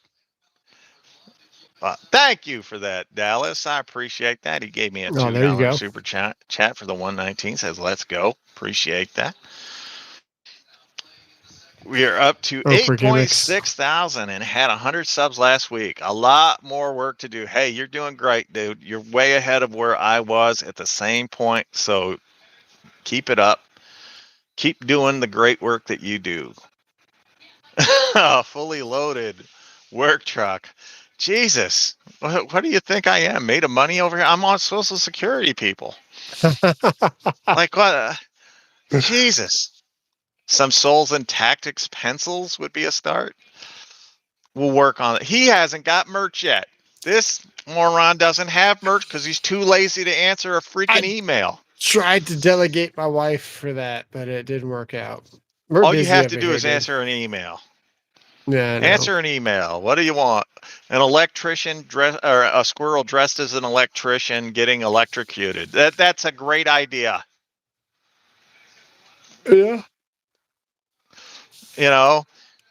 Thank you for that, Dallas. I appreciate that. He gave me a $2 super chat for the 119. Says, let's go. Appreciate that. We are up to 8.6 thousand and had 100 subs last week. A lot more work to do. Hey, you're doing great, dude. You're way ahead of where I was at the same point. So keep it up. Keep doing the great work that you do. Fully loaded work truck. Jesus, what do you think I am? Made of money over here? I'm on Social Security, people. Like what? Jesus. Some SoAlz and Tactics pencils would be a start. We'll work on it. He hasn't got merch yet. This moron doesn't have merch because he's too lazy to answer a freaking email. Tried to delegate my wife for that, but it didn't work out. All you have to do is answer an email. Yeah, answer an email. What do you want? An electrician or a squirrel dressed as an electrician getting electrocuted. That's a great idea. Yeah.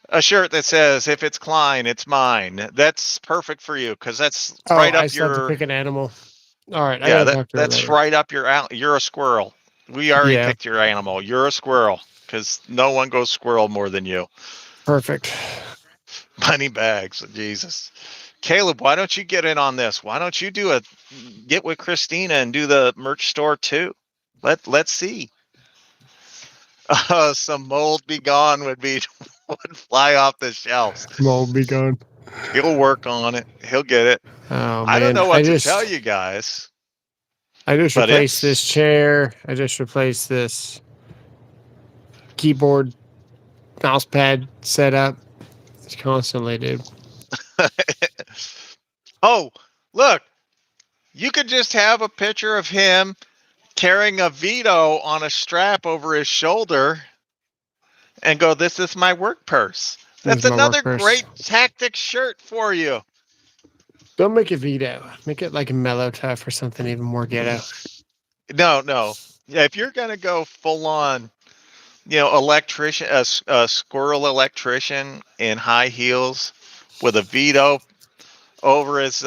A shirt that says, if it's Klein, it's mine. That's perfect for you because that's right up I still have to pick an animal. All right. That's right up your alley. You're a squirrel. We already picked your animal. You're a squirrel because no one goes squirrel more than you. Perfect. Money bags. Jesus. Caleb, why don't you get in on this? Why don't you get with Christina and do the merch store too? Let's see. Some mold be gone would fly off the shelves. Mold be gone. He'll work on it. He'll get it. Oh, I don't know what to tell you guys. I just replaced this chair. I just replaced this keyboard, mouse pad setup. It's constantly, dude. Oh, look. You could just have a picture of him carrying a Vito on a strap over his shoulder and go, this is my work purse. That's another great tactic shirt for you. Don't make it Vito. Make it like a Mellow Tough or something even more ghetto. No. Yeah, if you're going to go full on, electrician, a squirrel electrician in high heels with a Vito over his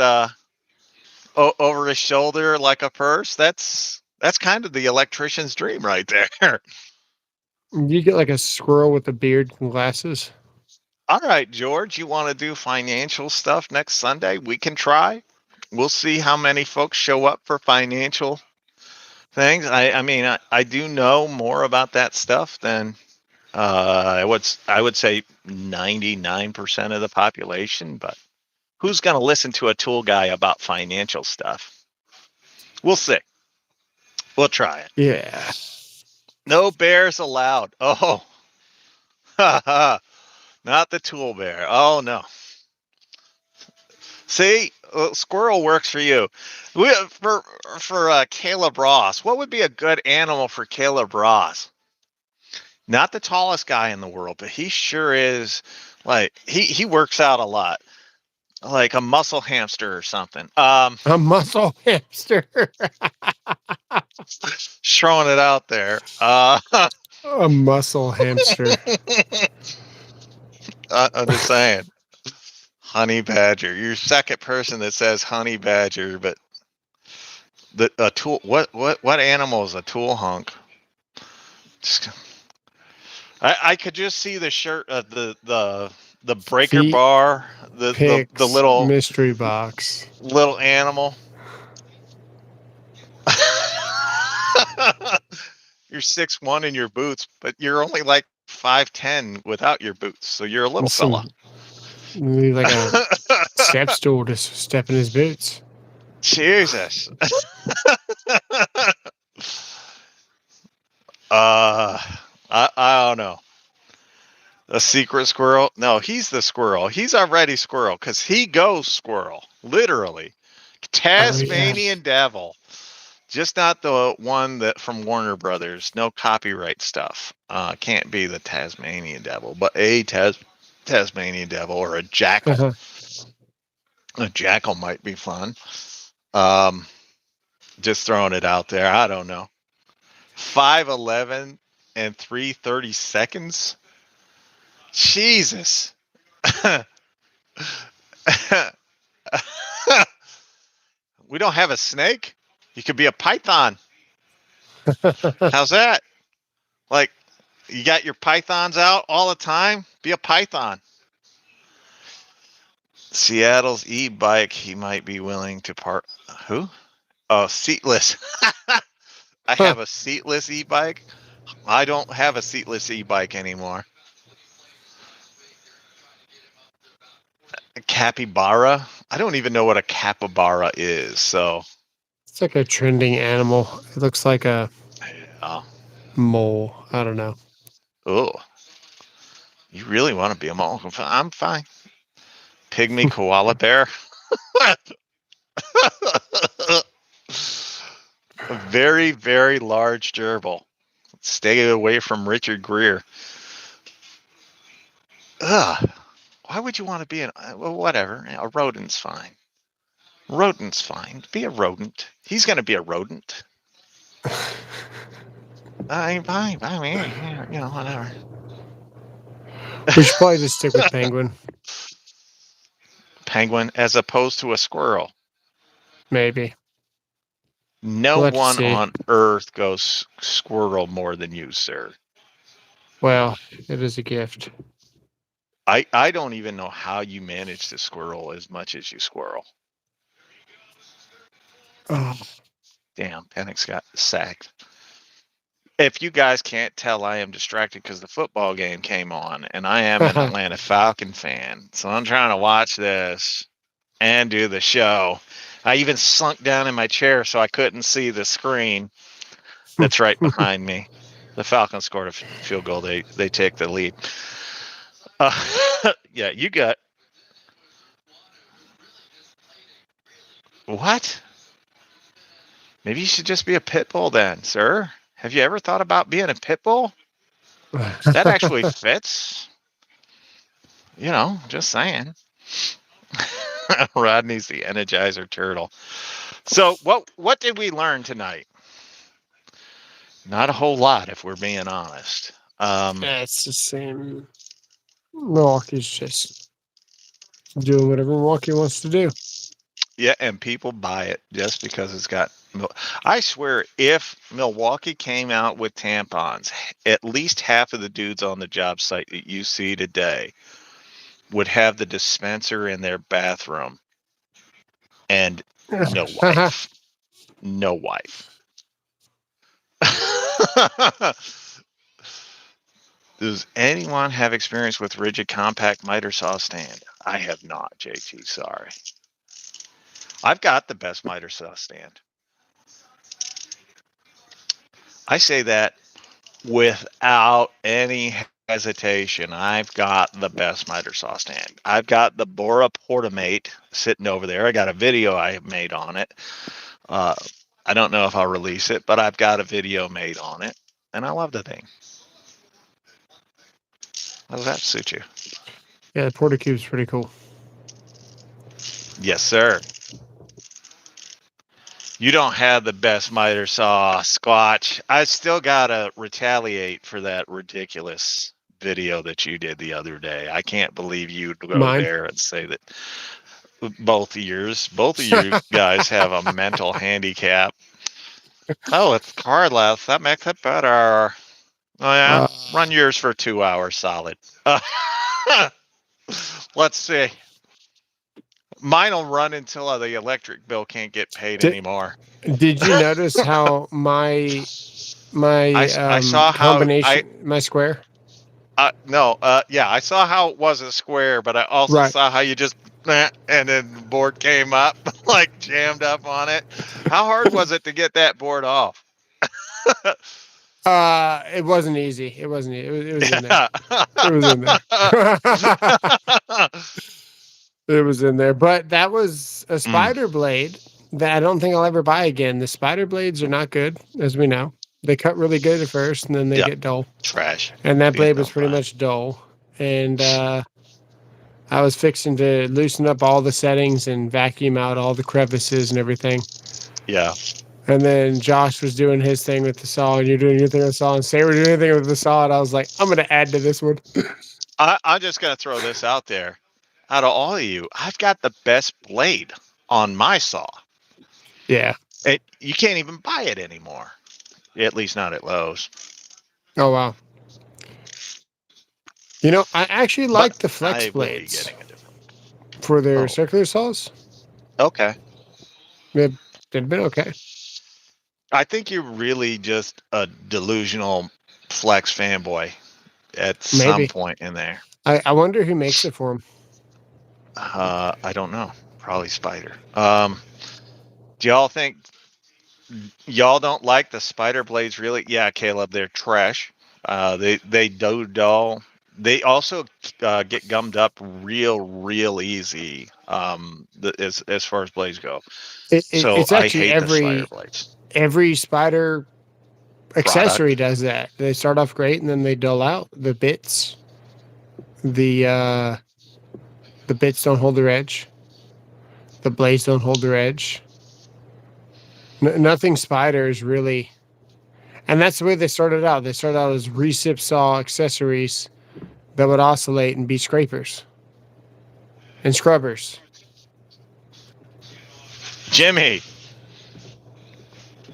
shoulder like a purse, that's kind of the electrician's dream right there. You get like a squirrel with a beard and glasses. All right, George, you want to do financial stuff next Sunday? We can try. We'll see how many folks show up for financial things. I do know more about that stuff than I would say 99% of the population, but who's going to listen to a tool guy about financial stuff? We'll see. We'll try it. Yeah. No bears allowed. Oh. Not the tool bear. Oh no. See, squirrel works for you. For Caleb Ross, what would be a good animal for Caleb Ross? Not the tallest guy in the world, but he sure is. Like he works out a lot, like a muscle hamster or something. A muscle hamster. Throwing it out there. A muscle hamster. I'm just saying. Honey badger. You're second person that says honey badger, but a tool. What animal is a tool hunk? I could just see the shirt, the breaker Feet, bar, the picks, little mystery box. little animal. You're 6'1" in your boots, but you're only like 5'10" without your boots, so you're a little fella. Like a step stool to step in his boots. Jesus. I don't know. A secret squirrel? No, he's the squirrel. He's already squirrel because he goes squirrel, literally. Tasmanian devil. Just not the one that from Warner Brothers. No copyright stuff. Can't be the Tasmanian devil, but a Tasmanian devil or a jackal. A jackal might be fun. Just throwing it out there. I don't know. 5'11" and 3:30 seconds. Jesus. We don't have a snake. You could be a python. How's that? Like, you got your pythons out all the time? Be a python. Seattle's e-bike, he might be willing to part. Who? Oh, seatless. I have a seatless e-bike. I don't have a seatless e-bike anymore. A capybara? I don't even know what a capybara is, so. It's like a trending animal. It looks like a mole. I don't know. Oh. You really want to be a mole? I'm fine. Pygmy koala bear. A very, very large gerbil. Stay away from Richard Gere. Ugh. Why would you want to be well, whatever. A rodent's fine. Rodent's fine. Be a rodent. He's going to be a rodent. Fine. I mean, whatever. We should probably just stick with penguin. Penguin as opposed to a squirrel. Maybe. No one on earth goes squirrel more than you, sir. Well, it is a gift. I don't even know how you manage to squirrel as much as you squirrel. Oh. Damn, Penix got sacked. If you guys can't tell, I am distracted because the football game came on, and I am an Atlanta Falcon fan. So I'm trying to watch this and do the show. I even sunk down in my chair so I couldn't see the screen that's right behind me. The Falcons scored a field goal. They take the lead. Yeah, you got... What? Maybe you should just be a pit bull then, sir. Have you ever thought about being a pit bull? That actually fits. Just saying. Rodney's the Energizer Turtle. So what did we learn tonight? Not a whole lot, if we're being honest. Yeah, it's the same. Milwaukee's just doing whatever Milwaukee wants to do. Yeah, and people buy it just because it's got... I swear, if Milwaukee came out with tampons, at least half of the dudes on the job site that you see today would have the dispenser in their bathroom and no wife. No wife. Does anyone have experience with rigid compact miter saw stand? I have not, JT. Sorry. I've got the best miter saw stand. I say that without any hesitation, I've got the best miter saw stand. I've got the Bora Portamate sitting over there. I got a video I made on it. I don't know if I'll release it, but I've got a video made on it, and I love the thing. How does that suit you? Yeah, the Portacube's pretty cool. Yes, sir. You don't have the best miter saw, Squatch. I still gotta retaliate for that ridiculous video that you did the other day. I can't believe you'd go there and say that both of you guys have a mental handicap. Oh, it's cardless. That makes it better. Oh yeah, run yours for 2 hours solid. Let's see. Mine will run until the electric bill can't get paid anymore. Did you notice how my I saw combination, my square? No, yeah, I saw how it was a square, but I also saw how you just and then the board came up, like jammed up on it. How hard was it to get that board off? It wasn't easy. It wasn't. It was in there. It was in there. It was in there. But that was a spider blade that I don't think I'll ever buy again. The spider blades are not good, as we know. They cut really good at first, and then they get dull. Trash. And that blade was pretty much dull. And I was fixing to loosen up all the settings and vacuum out all the crevices and everything. Yeah. And then Josh was doing his thing with the saw, and you're doing your thing with the saw, and Sarah doing anything with the saw, and I was like, I'm going to add to this one. I'm just going to throw this out there. Out of all of you, I've got the best blade on my saw. Yeah. You can't even buy it anymore. At least not at Lowe's. Oh, wow. You know, I actually like the flex blades for their circular saws. Okay. They've been okay. I think you're really just a delusional flex fanboy at some point in there. I wonder who makes it for them. I don't know. Probably Spider. Do y'all think y'all don't like the spider blades? Really? Yeah, Caleb, they're trash. They do dull. They also get gummed up real easy. As far as blades go. It's actually every spider accessory does that. They start off great and then they dull out. The bits, the bits don't hold their edge. The blades don't hold their edge. Nothing spiders really, and that's the way they started out. They started out as recip saw accessories that would oscillate and be scrapers and scrubbers. Jimmy,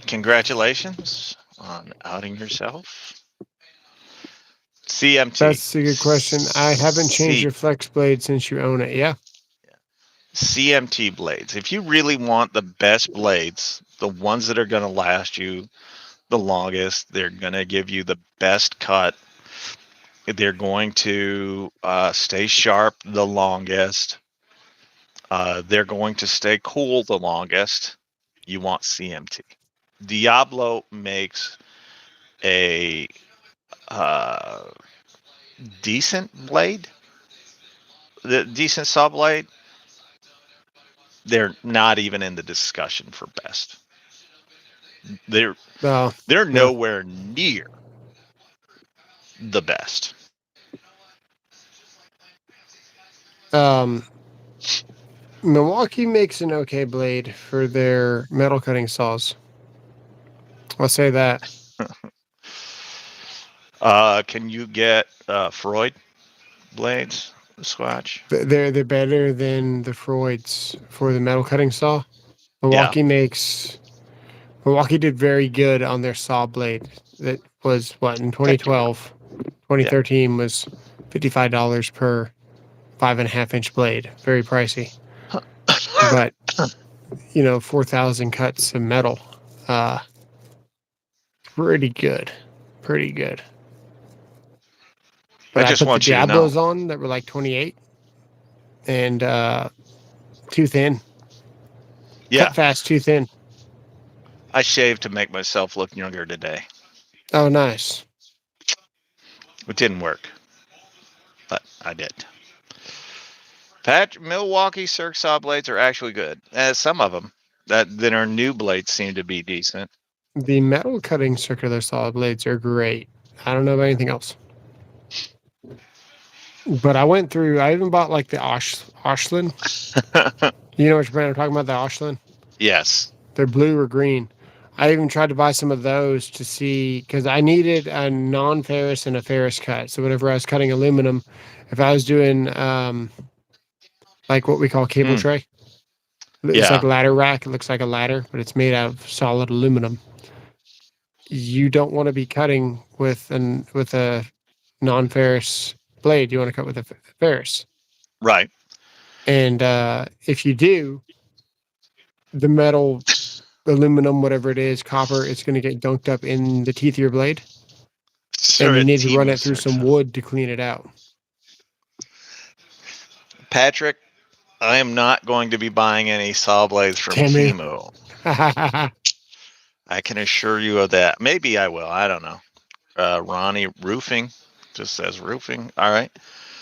congratulations on outing yourself. CMT. That's a good question. I haven't changed your flex blade since you own it. Yeah. CMT blades. If you really want the best blades, the ones that are going to last you the longest, they're going to give you the best cut. They're going to stay sharp the longest. They're going to stay cool the longest. You want CMT. Diablo makes a decent blade. The decent saw blade. They're not even in the discussion for best. They're nowhere near the best. Milwaukee makes an okay blade for their metal cutting saws. I'll say that. Can you get Freud blades, Squatch? They're better than the Freuds for the metal cutting saw. Milwaukee did very good on their saw blade. That was what in 2012. 2013 was $55 per 5.5-inch blade. Very pricey. But 4,000 cuts of metal. Pretty good. But I just want you to know. Diablos on that were like 28 and too thin. Yeah. Cut fast, too thin. I shaved to make myself look younger today. Oh, nice. It didn't work. but I did. Milwaukee Circ saw blades are actually good. Some of them that are new blades seem to be decent. The metal cutting circular saw blades are great. I don't know about anything else. But I went through, I even bought like the Oshlin. You know which brand I'm talking about, the Oshlin? Yes. They're blue or green. I even tried to buy some of those to see, because I needed a non-ferrous and a ferrous cut. So whenever I was cutting aluminum, if I was doing like what we call cable tray, it's like ladder rack. It looks like a ladder, but it's made out of solid aluminum. You don't want to be cutting with a non-ferrous blade. You want to cut with a ferrous. Right. And if you do, the metal, aluminum, whatever it is, copper, it's going to get dunked up in the teeth of your blade. And you need to run it through some wood to clean it out. Patrick, I am not going to be buying any saw blades from Temu. I can assure you of that. Maybe I will. I don't know. Ronnie Roofing just says roofing. All right.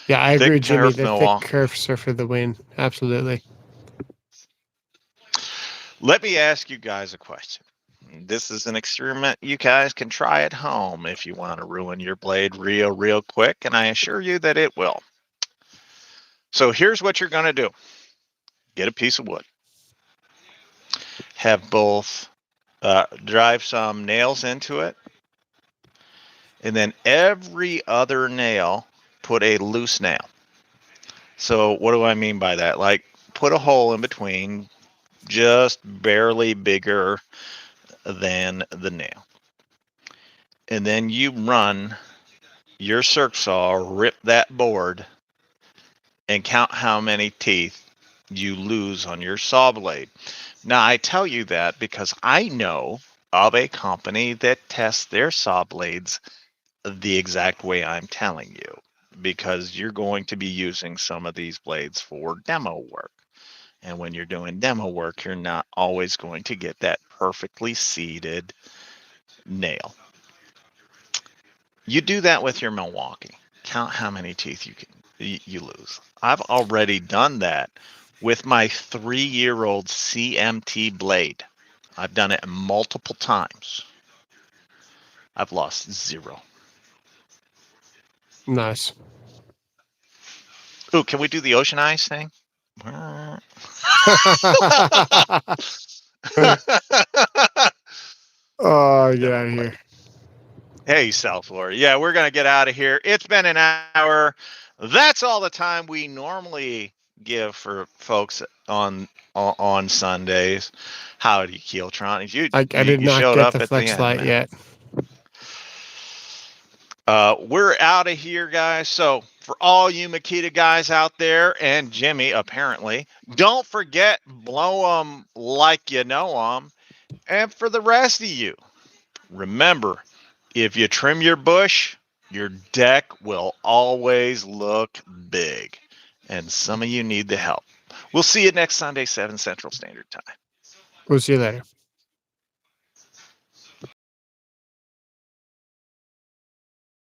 Yeah, I agree, Jimmy. The thick curves are for the win. Absolutely. Let me ask you guys a question. This is an experiment you guys can try at home if you want to ruin your blade real quick, and I assure you that it will. So here's what you're going to do. Get a piece of wood. Have both drive some nails into it, and then every other nail, put a loose nail. So what do I mean by that? Like, put a hole in between, just barely bigger than the nail. And then you run your circ saw, rip that board, and count how many teeth you lose on your saw blade. Now, I tell you that because I know of a company that tests their saw blades the exact way I'm telling you, because you're going to be using some of these blades for demo work. And when you're doing demo work, you're not always going to get that perfectly seated nail. You do that with your Milwaukee. Count how many teeth you lose. I've already done that with my 3-year-old CMT blade. I've done it multiple times. I've lost 0. Nice. Ooh, can we do the ocean eyes thing? Oh, get out of here. Hey, South Florida. Yeah, we're going to get out of here. It's been an hour. That's all the time we normally give for folks on Sundays. Howdy, Keeltron. I did not get the flex light yet. We're out of here, guys. So for all you Makita guys out there, and Jimmy, apparently, don't forget, blow them like you know them. And for the rest of you, remember, if you trim your bush, your deck will always look big. And some of you need the help. We'll see you next Sunday, 7 Central Standard Time. We'll see you later.